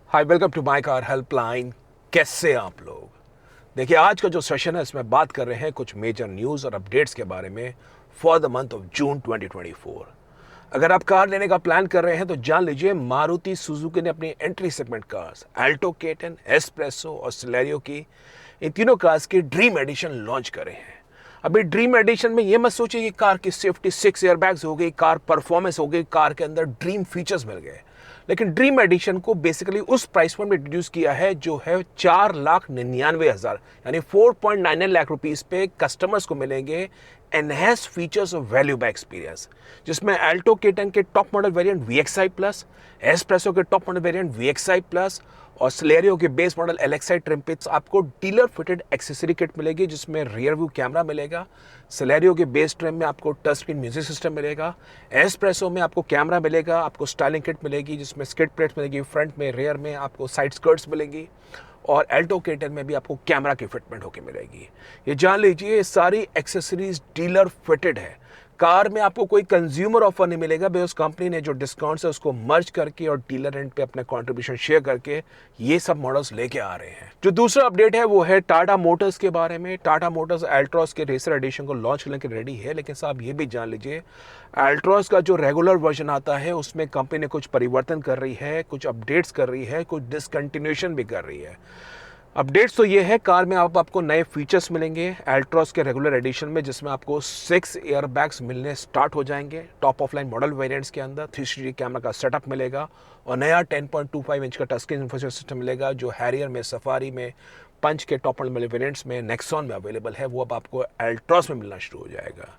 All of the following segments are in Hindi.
Hi, welcome to my car helpline. कैसे आप लोग? देखिए, आज का जो सेशन है इसमें बात कर रहे हैं कुछ मेजर न्यूज़ और अपडेट्स के बारे में फॉर द मंथ ऑफ जून 2024। अगर आप कार लेने का प्लान कर रहे हैं तो जान लीजिए, मारुति सुजुकी ने अपनी entry segment cars Alto K10, espresso और सिलेरियो की इन तीनों कार्स की ड्रीम एडिशन लॉन्च करे हैं। अभी ड्रीम एडिशन में ये मत सोचिए कि कार की सेफ्टी 6 एयरबैग्स हो गई, कार परफॉर्मेंस हो गई, कार के अंदर ड्रीम फीचर्स मिल गए। लेकिन ड्रीम एडिशन को बेसिकली उस प्राइस पॉइंट में इंट्रोड्यूस किया है जो है 4,99,000 यानी 4.99 लाख रुपीस पे कस्टमर्स को मिलेंगे एनहेंस फीचर्स और वैल्यू बाय एक्सपीरियंस, जिसमें अल्टो K10 के top model variant VXI plus, S Presso के top model variant VXI plus और सिलेरियो के बेस मॉडल LXI ट्रिम पे आपको डीलर फिटेड एक्सेसरी किट मिलेगी, जिसमें रियर व्यू कैमरा मिलेगा। सिलेरियो के बेस ट्रिम में आपको टच स्क्रीन म्यूजिक सिस्टम मिलेगा। एस्प्रेसो में आपको कैमरा मिलेगा, आपको स्टाइलिंग किट मिलेगी जिसमें स्किड प्लेट्स मिलेगी, फ्रंट में, रेयर में आपको साइड स्कर्ट्स मिलेंगी और अल्टो K10 में भी आपको कैमरा की फिटमेंट होकर मिलेगी। ये जान लीजिए, ये सारी एक्सेसरीज डीलर फिटेड है। कार में आपको कोई कंज्यूमर ऑफर नहीं मिलेगा, बिकॉज कंपनी ने जो डिस्काउंट्स है उसको मर्ज करके और डीलर एंड पे अपना कंट्रीब्यूशन शेयर करके ये सब मॉडल्स लेके आ रहे हैं। जो दूसरा अपडेट है वो है टाटा मोटर्स के बारे में। टाटा मोटर्स अल्ट्रॉस के रेसर एडिशन को लॉन्च करने के रेडी है, लेकिन साहब ये भी जान लीजिए, अल्ट्रॉस का जो रेगुलर वर्जन आता है उसमें कंपनी ने कुछ परिवर्तन कर रही है, कुछ अपडेट्स कर रही है, कुछ डिसकंटिन्यूएशन भी कर रही है। अपडेट्स तो ये है, कार में आपको नए फीचर्स मिलेंगे अल्ट्रॉस के रेगुलर एडिशन में, जिसमें आपको 6 एयरबैग्स मिलने स्टार्ट हो जाएंगे। Top of line model variants के अंदर 360 कैमरा का सेटअप मिलेगा और नया 10.25 इंच का टच स्क्रीन इंफोटेनमेंट सिस्टम मिलेगा, जो हैरियर में, सफारी में, पंच के टॉप मॉडल वेरिएंट्स में, नेक्सॉन में अवेलेबल है। वो अब आपको अल्ट्रॉस में मिलना शुरू हो जाएगा।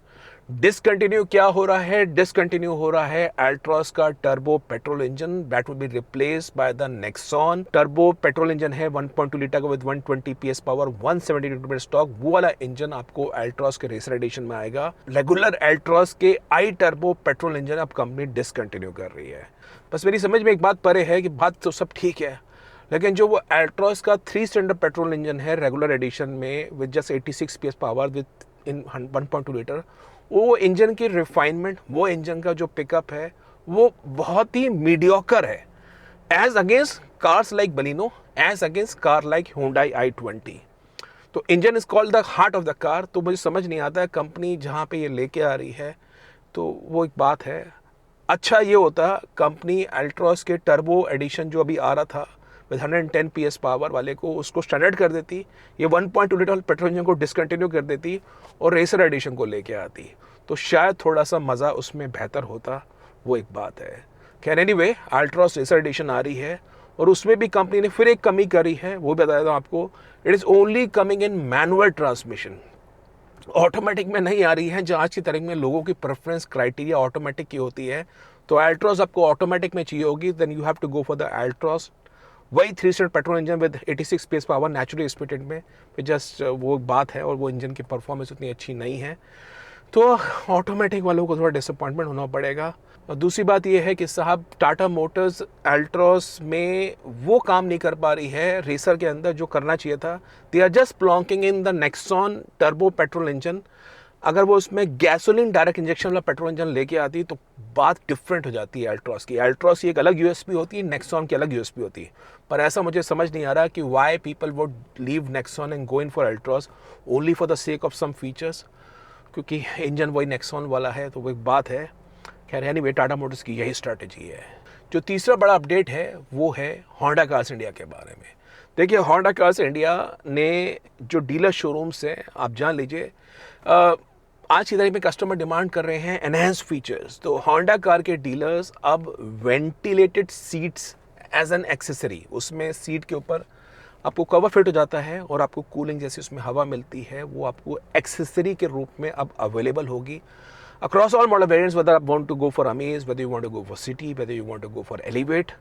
डिसकंटिन्यू क्या हो रहा है? डिसकंटिन्यू हो रहा है अल्ट्रॉस का turbo petrol engine, that will be replaced by the Nexon. Turbo petrol engine है 1.2 लीटर का with 120 PS power, 170 Newton stock. वो वाला इंजन आपको अल्ट्रॉस के रेसर एडिशन में आएगा। रेगुलर अल्ट्रॉस के आई टर्बो पेट्रोल इंजन अब कंपनी डिसकंटिन्यू कर रही है। बस मेरी समझ में एक बात परे है कि बात तो सब ठीक है, लेकिन जो वो अल्ट्रॉस का 3 स्टैंडर्ड पेट्रोल इंजन है रेगुलर एडिशन में with just 86 PS power within 1.2 litre, वो इंजन की रिफाइनमेंट, वो इंजन का जो पिकअप है वो बहुत ही मीडियोकर है as against cars like Baleno, as against car like Hyundai i20। तो engine is called the heart of the car. तो मुझे समझ नहीं आता है कंपनी जहाँ पे ये लेके आ रही है, तो वो एक बात है। अच्छा ये होता कंपनी अल्ट्रॉस के टर्बो एडिशन जो अभी आ रहा था विद 110 PS पावर वाले को, उसको स्टैंडर्ड कर देती, ये 1.2 लीटर पेट्रोल इंजन को डिसकंटिन्यू कर देती और रेसर एडिशन को लेके आती, तो शायद थोड़ा सा मज़ा उसमें बेहतर होता। वो एक बात है। खैर एनीवे, अल्ट्रॉस रेसर एडिशन आ रही है और उसमें भी कंपनी ने फिर एक कमी करी है, वो भी बता देता हूँ आपको। It is only coming in manual transmission, automatic में नहीं आ रही है। जो आज की तारीख में लोगों की प्रेफरेंस क्राइटेरिया ऑटोमेटिक की होती है, तो अल्ट्रॉस आपको ऑटोमेटिक में चाहिए होगी, then you have to go for the Altroz. वही 3 standard petrol engine with 86 PS power naturally aspirated में, जस्ट वो बात है। और वो इंजन की परफॉर्मेंस उतनी अच्छी नहीं है, तो ऑटोमेटिक वालों को थोड़ा डिसअपॉइंटमेंट होना पड़ेगा। और दूसरी बात ये है कि साहब टाटा मोटर्स अल्ट्रॉस में वो काम नहीं कर पा रही है रेसर के अंदर जो करना चाहिए था। They are just plonking in the Nexon turbo petrol engine. अगर वो उसमें गैसोलीन डायरेक्ट इंजेक्शन वाला पेट्रोल इंजन लेके आती तो बात डिफरेंट हो जाती है अल्ट्रॉस की। अल्ट्रॉस की एक अलग यूएसपी होती है, नेक्सॉन की अलग यूएसपी होती है। पर ऐसा मुझे समझ नहीं आ रहा कि why people would leave Nexon and go in for Altroz only for the sake of some features, क्योंकि इंजन वही नेक्सॉन वाला है, तो वो एक बात है। खैर एनीवे, टाटा मोटर्स की यही स्ट्रैटेजी है। जो तीसरा बड़ा अपडेट है वो है होंडा कार्स इंडिया के बारे में। देखिए, होंडा कार्स इंडिया ने जो डीलर शोरूम्स हैं, आप जान लीजिए, आज की तारीख में कस्टमर डिमांड कर रहे हैं एनहेंस फीचर्स। तो होंडा कार के डीलर्स अब ventilated seats as an accessory, उसमें सीट के ऊपर आपको कवर फिट हो जाता है और आपको कूलिंग जैसी उसमें हवा मिलती है, वो आपको एक्सेसरी के रूप में अब अवेलेबल होगी across all model variants, whether आप want to go for Amaze, whether you want to go for City, whether you want to go for Elevate.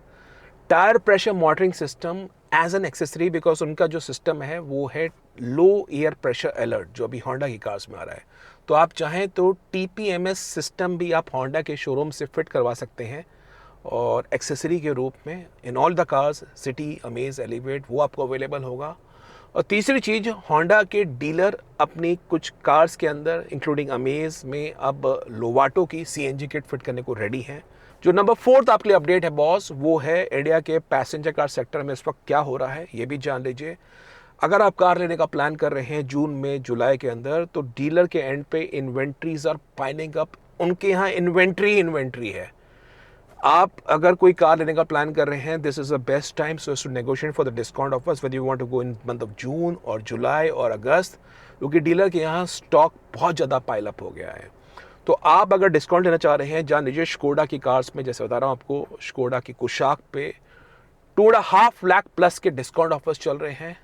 Tyre pressure monitoring system as an accessory, because उनका जो सिस्टम है वो है लो एयर प्रेशर अलर्ट, जो अभी होंडा की कार्स में आ रहा है। तो आप चाहें तो TPMS सिस्टम भी आप होंडा के शोरूम से फिट करवा सकते हैं और एक्सेसरी के रूप में in all the cars, city, amaze, elevate, वो आपको अवेलेबल होगा। और तीसरी चीज़, होंडा के डीलर अपनी कुछ कार्स के अंदर इंक्लूडिंग अमेज में अब लोवाटो की CNG किट फिट करने को रेडी हैं। जो नंबर 4 आपके लिए अपडेट है बॉस, वो है इंडिया के पैसेंजर कार सेक्टर में इस वक्त क्या हो रहा है ये भी जान लीजिए। अगर आप कार लेने का प्लान कर रहे हैं जून में जुलाई के अंदर, तो डीलर के एंड पे इन्वेंट्रीज आर पाइलिंग अप। उनके यहाँ इन्वेंट्री है। आप अगर कोई कार लेने का प्लान कर रहे हैं, this is the best time so to negotiate for the discount offers whether you want to go in month of June और जुलाई और अगस्त, क्योंकि डीलर के यहाँ स्टॉक बहुत ज़्यादा पाइल अप हो गया है। तो आप अगर डिस्काउंट लेना चाह रहे हैं, जान लीजिए स्कोडा की कार्स में, जैसे बता रहा हूँ आपको, स्कोडा की कुशाक पे 2.5 लाख प्लस के डिस्काउंट ऑफर्स चल रहे हैं।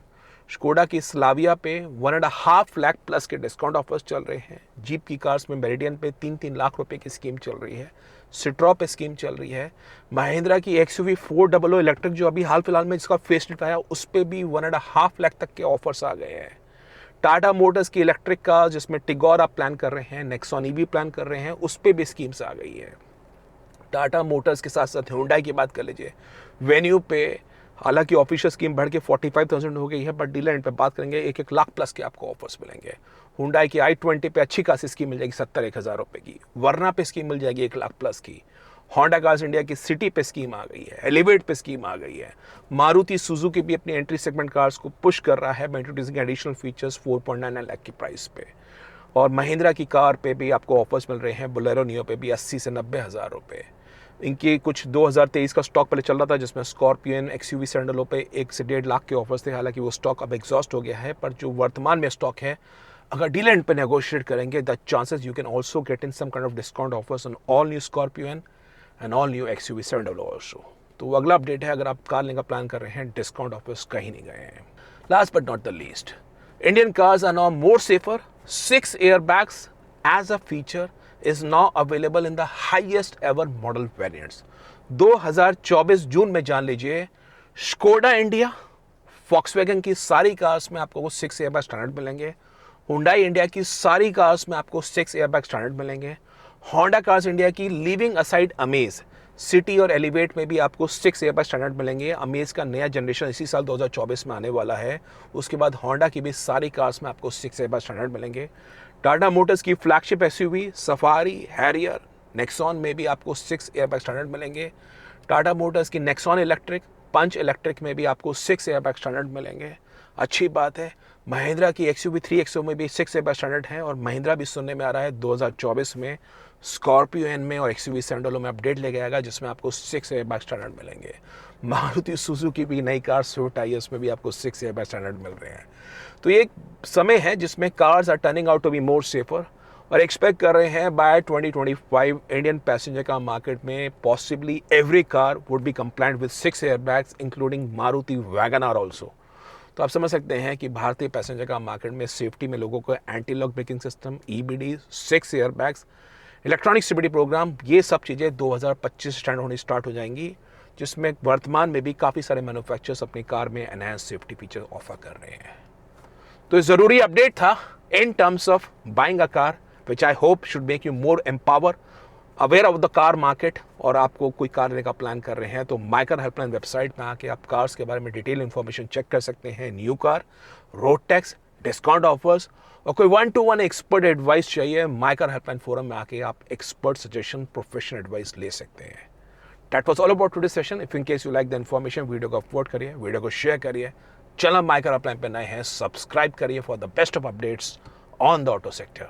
स्कोडा की स्लाविया पे 1.5 लाख प्लस के डिस्काउंट ऑफर्स चल रहे हैं। जीप की कार्स में मेरिडियन पे 3-3 लाख रुपए की स्कीम चल रही है। सिट्रो पे स्कीम चल रही है। महिंद्रा की XUV 400 इलेक्ट्रिक जो अभी हाल फिलहाल में जिसका फेसलिफ्ट आया, उस पर भी 1.5 लाख तक के ऑफर्स आ गए हैं। टाटा मोटर्स की इलेक्ट्रिक कार जिसमें टिगोर आप प्लान कर रहे हैं, नेक्सॉन EV प्लान कर रहे हैं, उस पर भी स्कीम्स आ गई है। टाटा मोटर्स के साथ साथ हुंडई की बात कर लीजिए, वेन्यू पे हालांकि ऑफिशियल स्कीम बढ़ के 45,000 हो गई है, बट डीलर एंड पे बात करेंगे 1-1 लाख प्लस के आपको ऑफर्स मिलेंगे। हुंडई की i20 पे अच्छी खासी स्कीम मिल जाएगी 70-1,000 रुपए की। वर्ना पे स्कीम मिल जाएगी 1 लाख प्लस की। होंडा कार्स इंडिया की सिटी पे स्कीम आ गई है, एलिवेट पे स्कीम आ गई है। मारुति सुजुकी भी अपनी एंट्री सेगमेंट कार्स को पुश कर रहा है by introducing additional features 4.99 lakh की प्राइस पे। और महिंद्रा की कार पे भी आपको ऑफर्स मिल रहे हैं, बोलेरो नियो पे भी 80 से 90 हज़ार रुपये। इनकी कुछ 2023 का स्टॉक पहले चल रहा था, जिसमें स्कॉर्पियन XUV सैंडलो पे 1 से 1.5 लाख के ऑफर्स थे। हालांकि वो स्टॉक अब एग्जॉस्ट हो गया है, पर जो वर्तमान में स्टॉक है, अगर डीलर एंड पे नेगोशिएट करेंगे, the chances you can also get in some kind of discount offers on all new Scorpio N and all new XUV सैंडलो ऑल्सो। तो वो अगला अपडेट है, अगर आप कार लेने का प्लान कर रहे हैं, डिस्काउंट ऑफर्स कहीं नहीं गए हैं। Last but not the least, Indian cars are now more safer. 6 airbags as a feature is now available in the highest ever model variants। 2024 जून में जान लीजिए, स्कोडा इंडिया, फॉक्सवैगन की सारी कार्स में आपको 6 एयरबैग स्टैंडर्ड मिलेंगे। हुंडई इंडिया की सारी कार्स में आपको 6 एयरबैग स्टैंडर्ड मिलेंगे। होंडा कार्स इंडिया की लीविंग असाइड अमेज, सिटी और एलिवेट में भी आपको 6 एयरबैग स्टैंडर्ड मिलेंगे। अमेज का नया जनरेशन इसी साल 2024 में आने वाला है। उसके बाद होंडा की भी सारी कार्स में आपको 6 एयरबैग स्टैंडर्ड मिलेंगे। टाटा मोटर्स की flagship SUV safari, Harrier, Nexon में भी आपको 6 एयरबैग स्टैंडर्ड मिलेंगे। टाटा मोटर्स की नेक्सॉन इलेक्ट्रिक, पंच इलेक्ट्रिक में भी आपको 6 एयरबैग स्टैंडर्ड मिलेंगे। अच्छी बात है। महिंद्रा की XUV 3XO में भी 6 एयरबैग स्टैंडर्ड हैं, और महिंद्रा भी सुनने में आ रहा है 2024 में स्कॉर्पियो में और XUV सैंडलो में अपडेट लेके आएगा, जिसमें आपको 6 एयरबैग स्टैंडर्ड मिलेंगे। मारुति सुजुकी की नई कार स्विफ्ट आई है, उसमें भी आपको 6 एयरबैग स्टैंडर्ड मिल रहे हैं। तो ये एक समय है जिसमें cars are turning out to be more safer, और एक्सपेक्ट कर रहे हैं by 2025 Indian passenger car market में possibly every car would be compliant with 6 airbags including Maruti Wagon R also. तो आप समझ सकते हैं कि भारतीय पैसेंजर कार मार्केट में सेफ्टी में लोगों को anti lock braking system, EBD, 6 airbags, electronic stability programme, ये सब चीज़ें 2025 स्टैंड होनी स्टार्ट हो जाएंगी, जिसमें वर्तमान में भी काफ़ी सारे मैन्युफैक्चरर्स अपनी कार में एनहांस सेफ्टी फीचर ऑफर कर रहे हैं। तो ज़रूरी अपडेट था in terms of buying a car, which I hope should make you more empower, aware of the car market. और आपको कोई कार लेने का प्लान कर रहे हैं तो माइकर हेल्पलाइन वेबसाइट में आके आप कार्स के बारे में डिटेल इन्फॉर्मेशन चेक कर सकते हैं। New car, road tax, discount offers, और कोई 1-to-1 एक्सपर्ट एडवाइस चाहिए, माइकर हेल्पलाइन फोरम में आके आप एक्सपर्ट सजेशन, प्रोफेशनल एडवाइस ले सकते हैं। That was all about today's session. If in case you like the information, video को अपलोड करिए, वीडियो को शेयर करिए, चैनल माइकर हेल्पलाइन पे नए हैं सब्सक्राइब करिए for the best of updates on the auto sector.